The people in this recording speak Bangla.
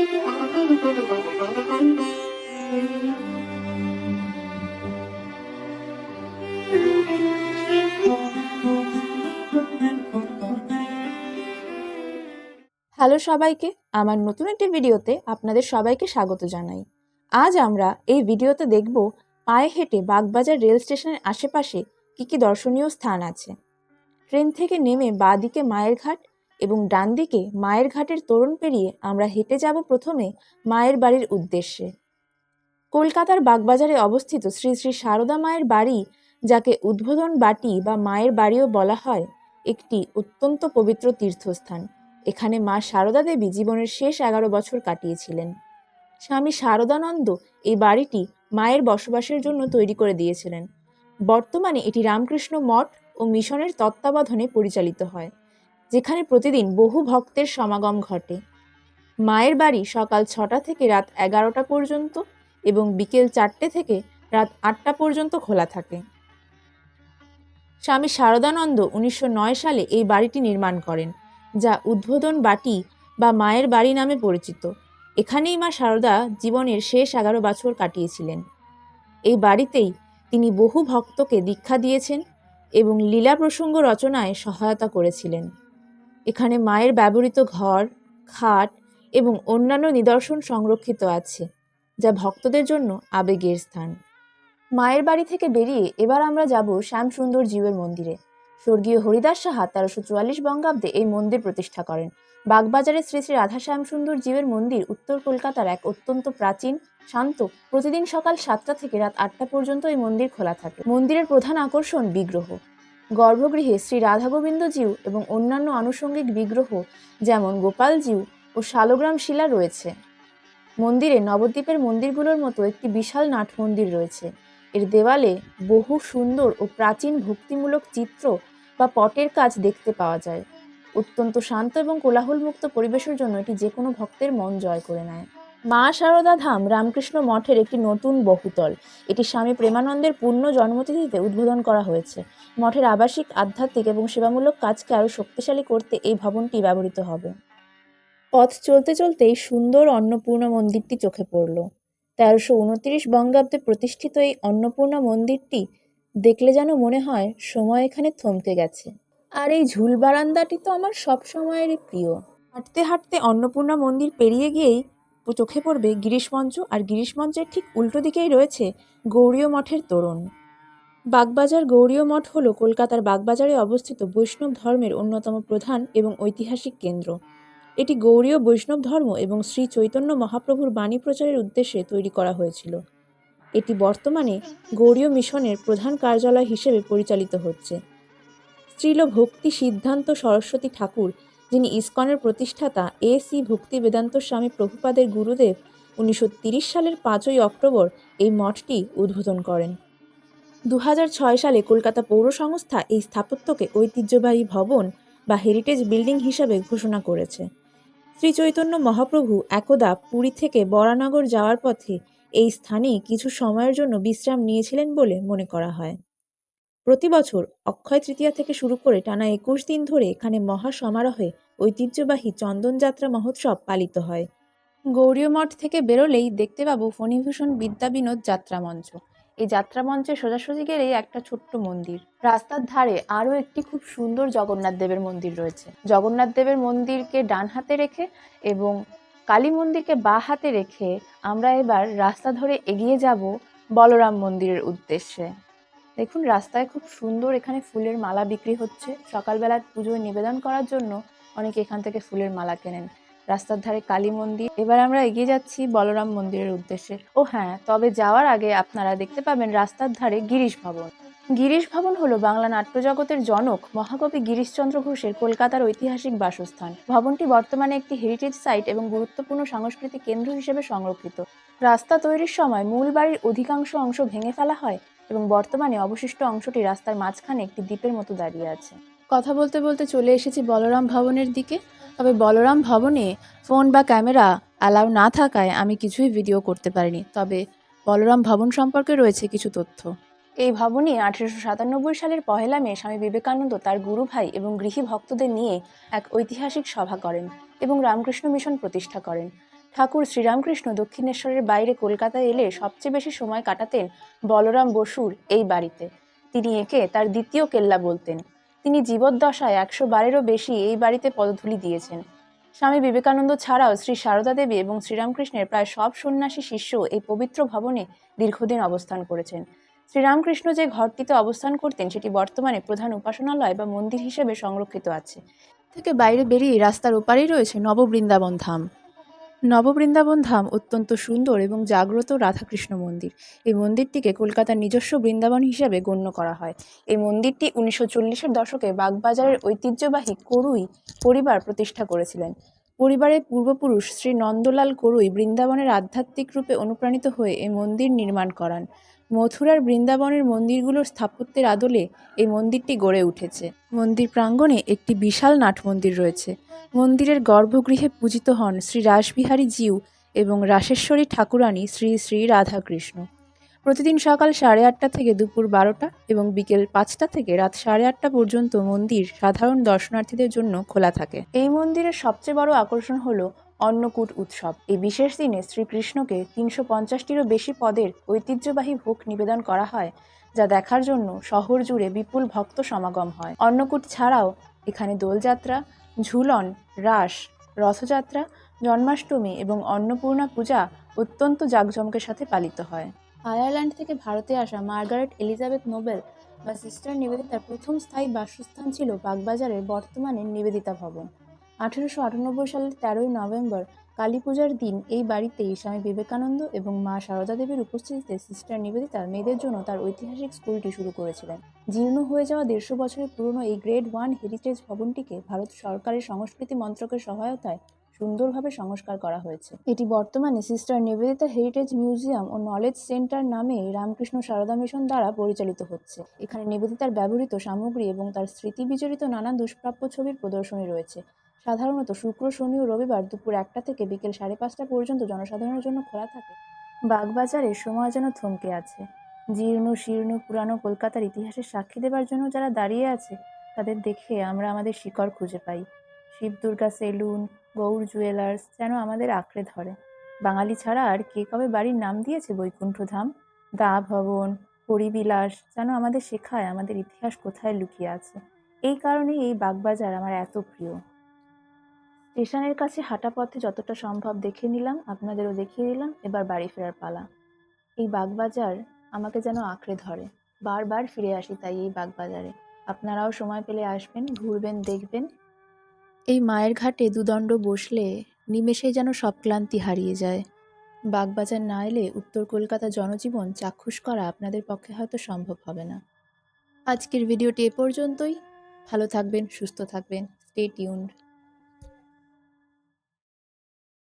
হ্যালো সবাইকে, আমার নতুন একটি ভিডিওতে আপনাদের সবাইকে স্বাগত জানাই। আজ আমরা এই ভিডিওতে দেখব পায়ে হেঁটে বাগবাজার রেল স্টেশনের আশেপাশে কি দর্শনীয় স্থান আছে। ট্রেন থেকে নেমে বাঁ দিকে মায়ের ঘাট এবং ডান দিকে মায়ের ঘাটের তোরণ পেরিয়ে আমরা হেঁটে যাব প্রথমে মায়ের বাড়ির উদ্দেশ্যে। কলকাতার বাগবাজারে অবস্থিত শ্রী শ্রী সারদা মায়ের বাড়ি, যাকে উদ্বোধন বাটি বা মায়ের বাড়িও বলা হয়, একটি অত্যন্ত পবিত্র তীর্থস্থান। এখানে মা সারদা দেবী জীবনের শেষ 11 বছর কাটিয়েছিলেন। স্বামী শারদানন্দ এই বাড়িটি মায়ের বসবাসের জন্য তৈরি করে দিয়েছিলেন। বর্তমানে এটি রামকৃষ্ণ মঠ ও মিশনের তত্ত্বাবধানে পরিচালিত হয়, যেখানে প্রতিদিন বহু ভক্তের সমাগম ঘটে। মায়ের বাড়ি সকাল 6টা থেকে রাত 11টা পর্যন্ত এবং বিকেল 4টে থেকে রাত 8টা পর্যন্ত খোলা থাকে। স্বামী শারদানন্দ 1909 সালে এই বাড়িটি নির্মাণ করেন, যা উদ্বোধন বাটি বা মায়ের বাড়ি নামে পরিচিত। এখানেই মা সারদা জীবনের শেষ 11 বছর কাটিয়েছিলেন। এই বাড়িতেই তিনি বহু ভক্তকে দীক্ষা দিয়েছেন এবং লীলা প্রসঙ্গ রচনায় সহায়তা করেছিলেন। এখানে মায়ের ব্যবহৃত ঘর, খাট এবং অন্যান্য নিদর্শন সংরক্ষিত আছে, যা ভক্তদের জন্য আবেগের স্থান। মায়ের বাড়ি থেকে বেরিয়ে এবার আমরা যাব শ্যামসুন্দর জিউয়ের মন্দিরে। স্বর্গীয় হরিদাস সাহা 1344 বঙ্গাব্দে এই মন্দির প্রতিষ্ঠা করেন। বাগবাজারে শ্রী শ্রী রাধা শ্যামসুন্দর জিউয়ের মন্দির উত্তর কলকাতার এক অত্যন্ত প্রাচীন, শান্ত। প্রতিদিন সকাল 7টা থেকে রাত 8টা পর্যন্ত এই মন্দির খোলা থাকে। মন্দিরের প্রধান আকর্ষণ বিগ্রহ। গর্ভগৃহে শ্রী রাধা গোবিন্দ জিউ এবং অন্যান্য আনুষঙ্গিক বিগ্রহ যেমন গোপাল জিউ ও শালগ্রাম শিলা রয়েছে। মন্দিরে নবদ্বীপের মন্দিরগুলোর মতো একটি বিশাল নাট মন্দির রয়েছে। এর দেওয়ালে বহু সুন্দর ও প্রাচীন ভক্তিমূলক চিত্র বা পটের কাজ দেখতে পাওয়া যায়। অত্যন্ত শান্ত এবং কোলাহলমুক্ত পরিবেশের জন্য এটি যে কোনো ভক্তের মন জয় করে নেয়। মা সারদা ধাম রামকৃষ্ণ মঠের একটি নতুন বহুতল। এটি স্বামী প্রেমানন্দের পূর্ণ জন্মতিথিতে উদ্বোধন করা হয়েছে। মঠের আবাসিক, আধ্যাত্মিক এবং সেবামূলক কাজকে আরও শক্তিশালী করতে এই ভবনটি ব্যবহৃত হবে। পথ চলতে চলতেই সুন্দর অন্নপূর্ণা মন্দিরটি চোখে পড়ল। 1329 বঙ্গাব্দে প্রতিষ্ঠিত এই অন্নপূর্ণা মন্দিরটি দেখলে যেন মনে হয় সময় এখানে থমকে গেছে। আর এই ঝুল বারান্দাটি তো আমার সব সময়েরই প্রিয়। হাঁটতে হাঁটতে অন্নপূর্ণা মন্দির পেরিয়ে গিয়েই চোখে পড়বে গিরিশমঞ্চ, আর গিরিশমঞ্চের ঠিক উল্টো দিকেই রয়েছে গৌড়ীয় মঠের তোরণ। বাগবাজার গৌড়ীয় মঠ হল কলকাতার বাগবাজারে অবস্থিত বৈষ্ণব ধর্মের অন্যতম প্রধান এবং ঐতিহাসিক কেন্দ্র। এটি গৌড়ীয় বৈষ্ণব ধর্ম এবং শ্রী চৈতন্য মহাপ্রভুর বাণী প্রচারের উদ্দেশ্যে তৈরি করা হয়েছিল। এটি বর্তমানে গৌড়ীয় মিশনের প্রধান কার্যালয় হিসেবে পরিচালিত হচ্ছে। শ্রীল ভক্তি সিদ্ধান্ত সরস্বতী ঠাকুর, যিনি ইসকনের প্রতিষ্ঠাতা, শ্রী ভক্তি বেদান্ত স্বামী প্রভুপাদের গুরুদেব, 1930 সালের 5ই অক্টোবর এই মঠটি উদ্বোধন করেন। 2006 সালে কলকাতা পৌর সংস্থা এই স্থাপত্যকে ঐতিহ্যবাহী ভবন বা হেরিটেজ বিল্ডিং হিসাবে ঘোষণা করেছে। শ্রী চৈতন্য মহাপ্রভু একদা পুরী থেকে বরানগর যাওয়ার পথে এই স্থানে কিছু সময়ের জন্য বিশ্রাম নিয়েছিলেন বলে মনে করা হয়। প্রতি বছর অক্ষয় তৃতীয়া থেকে শুরু করে টানা 21 দিন ধরে এখানে মহা সমারোহে ঐতিহ্যবাহী চন্দনযাত্রা মহোৎসব পালিত হয়। গৌড়ীয় মঠ থেকে বেরোলেই দেখতে পাবো ফণীভূষণ বিদ্যা বিনোদ যাত্রা মঞ্চ। এই যাত্রা মঞ্চে সোজাসুজি গেলেই একটা ছোট্ট মন্দির। রাস্তার ধারে আরও একটি খুব সুন্দর জগন্নাথ দেবের মন্দির রয়েছে। জগন্নাথ দেবের মন্দিরকে ডান হাতে রেখে এবং কালী মন্দিরকে বাঁ হাতে রেখে আমরা এবার রাস্তা ধরে এগিয়ে যাব বলরাম মন্দিরের উদ্দেশ্যে। দেখুন, রাস্তায় খুব সুন্দর এখানে ফুলের মালা বিক্রি হচ্ছে। সকালবেলা পুজোয় নিবেদন করার জন্য অনেকে এখান থেকে ফুলের মালা কেনেন। রাস্তার ধারে কালী মন্দির। এবার আমরা এগিয়ে যাচ্ছি বলরাম মন্দিরের উদ্দেশ্যে। ও হ্যাঁ, তবে যাওয়ার আগে আপনারা দেখতে পাবেন রাস্তার ধারে গিরিশ ভবন। গিরিশ ভবন হলো বাংলা নাট্যজগতের জনক মহাকবি গিরিশচন্দ্র ঘোষের কলকাতার ঐতিহাসিক বাসস্থান। ভবনটি বর্তমানে একটি হেরিটেজ সাইট এবং গুরুত্বপূর্ণ সাংস্কৃতিক কেন্দ্র হিসেবে সংরক্ষিত। রাস্তা তৈরির সময় মূল বাড়ির অধিকাংশ অংশ ভেঙে ফেলা হয় এবং বর্তমানে অবশিষ্ট অংশটি রাস্তার মাঝখানে একটি দ্বীপের মতো দাঁড়িয়ে আছে। কথা বলতে বলতে চলে এসেছি বলরাম ভবনের দিকে। তবে বলরাম ভবনে ফোন বা ক্যামেরা অ্যালাউ না থাকায় আমি কিছুই ভিডিও করতে পারিনি। তবে বলরাম ভবন সম্পর্কে রয়েছে কিছু তথ্য। এই ভবনে 1897 সালের 1 মে স্বামী বিবেকানন্দ তার গুরু ভাই এবং গৃহী ভক্তদের নিয়ে এক ঐতিহাসিক সভা করেন এবং রামকৃষ্ণ মিশন প্রতিষ্ঠা করেন। ঠাকুর শ্রীরামকৃষ্ণ দক্ষিণেশ্বরের বাইরে কলকাতায় এলে সবচেয়ে বেশি সময় কাটাতেন বলরাম বসুর এই বাড়িতে। তিনি একে তার দ্বিতীয় কেল্লা বলতেন। তিনি জীবদ্দশায় 100 বারেরও বেশি এই বাড়িতে পদধূলি দিয়েছেন। স্বামী বিবেকানন্দ ছাড়াও শ্রী সারদা দেবী এবং শ্রীরামকৃষ্ণের প্রায় সব সন্ন্যাসী শিষ্য এই পবিত্র ভবনে দীর্ঘদিন অবস্থান করেছেন। শ্রীরামকৃষ্ণ যে ঘরটিতে অবস্থান করতেন সেটি বর্তমানে প্রধান উপাসনালয় বা মন্দির হিসেবে সংরক্ষিত আছে। থেকে বাইরে বেরিয়ে রাস্তার ওপারেই রয়েছে নববৃন্দাবন ধাম। নববৃন্দাবন ধাম অত্যন্ত সুন্দর এবং জাগ্রত রাধাকৃষ্ণ মন্দির। এই মন্দিরটিকে কলকাতার নিজস্ব বৃন্দাবন হিসেবে গণ্য করা হয়। এই মন্দিরটি 1940-এর দশকে বাগবাজারের ঐতিহ্যবাহী করুই পরিবার প্রতিষ্ঠা করেছিলেন। পরিবারের পূর্বপুরুষ শ্রী নন্দলাল করুই বৃন্দাবনের আধ্যাত্মিক রূপে অনুপ্রাণিত হয়ে এই মন্দির নির্মাণ করান। মথুরার বৃন্দাবনের মন্দিরগুলোর স্থাপত্যের আদলে এই মন্দিরটি গড়ে উঠেছে। মন্দির প্রাঙ্গণে একটি বিশাল নাট মন্দির রয়েছে। মন্দিরের গর্ভগৃহে পূজিত হন শ্রী রাসবিহারী জিউ এবং রাসেশ্বরী ঠাকুরানী শ্রী শ্রী রাধাকৃষ্ণ। প্রতিদিন সকাল 8:30 থেকে দুপুর 12টা এবং বিকেল 5টা থেকে রাত 8:30 পর্যন্ত মন্দির সাধারণ দর্শনার্থীদের জন্য খোলা থাকে। এই মন্দিরের সবচেয়ে বড় আকর্ষণ হলো অন্নকূট উৎসব। এই বিশেষ দিনে শ্রীকৃষ্ণকে 350টিরও বেশি পদের ঐতিহ্যবাহী ভোগ নিবেদন করা হয়, যা দেখার জন্য শহর জুড়ে বিপুল ভক্ত সমাগম হয়। অন্নকূট ছাড়াও এখানে দোলযাত্রা, ঝুলন, রাস, রথযাত্রা, জন্মাষ্টমী এবং অন্নপূর্ণা পূজা অত্যন্ত জাঁকজমকের সাথে পালিত হয়। আয়ারল্যান্ড থেকে ভারতে আসা মার্গারেট এলিজাবেথ নোবেল বা সিস্টার নিবেদিতার প্রথম স্থায়ী বাসস্থান ছিল বাগবাজারের বর্তমানের নিবেদিতা ভবন। 1898 সালের 13ই নভেম্বর কালী পূজার দিন এই বাড়িতেই স্বামী বিবেকানন্দ এবং মা সারদা দেবীর উপস্থিতিতে সিস্টার নিবেদিতা মেয়েদের জন্য তার ঐতিহাসিক স্কুলটি শুরু করেছিলেন। জীর্ণ হয়ে যাওয়া 150 বছরের পুরনো এই গ্রেড 1 হেরিটেজ ভবনটিকে ভারত সরকারের সংস্কৃতি মন্ত্রকের সহায়তায় সুন্দরভাবে সংস্কার করা হয়েছে। এটি বর্তমানে সিস্টার নিবেদিতা হেরিটেজ মিউজিয়াম ও নলেজ সেন্টার নামে রামকৃষ্ণ সারদা মিশন দ্বারা পরিচালিত হচ্ছে। এখানে নিবেদিতার ব্যবহৃত সামগ্রী এবং তার স্মৃতি বিজড়িত নানা দুষ্প্রাপ্য ছবির প্রদর্শনী রয়েছে। সাধারণত শুক্র, শনি ও রবিবার দুপুর 1টা থেকে বিকেল 5:30 পর্যন্ত জনসাধারণের জন্য খোলা থাকে। বাগবাজারের সময় যেন থমকে আছে। জীর্ণ শীর্ণ পুরানো কলকাতার ইতিহাসের সাক্ষী দেবার জন্য যারা দাঁড়িয়ে আছে তাদের দেখে আমরা আমাদের শিকড় খুঁজে পাই। শিব দুর্গা সেলুন, গৌর জুয়েলার্স যেন আমাদের আঁকড়ে ধরে। বাঙালি ছাড়া আর কে কবে বাড়ির নাম দিয়েছে বৈকুণ্ঠধাম? দা ভবন, হরিবিলাস যেন আমাদের শেখায় আমাদের ইতিহাস কোথায় লুকিয়ে আছে। এই কারণেই এই বাগবাজার আমার এত প্রিয়। স্টেশনের কাছে হাঁটা পথে যতটা সম্ভব দেখে নিলাম, আপনাদেরও দেখিয়ে দিলাম। এবার বাড়ি ফেরার পালা। এই বাগবাজার আমাকে যেন আঁকড়ে ধরে। বারবার ফিরে আসি তাই এই বাগবাজারে। আপনারাও সময় পেলে আসবেন, ঘুরবেন, দেখবেন। এই মায়ের ঘাটে দুদণ্ড বসলে নিমেষেই যেন সব ক্লান্তি হারিয়ে যায়। বাগবাজার না এলে উত্তর কলকাতা জনজীবন চাক্ষুষ করা আপনাদের পক্ষে হয়তো সম্ভব হবে না। আজকের ভিডিওটি এ পর্যন্তই। ভালো থাকবেন, সুস্থ থাকবেন। Stay tuned.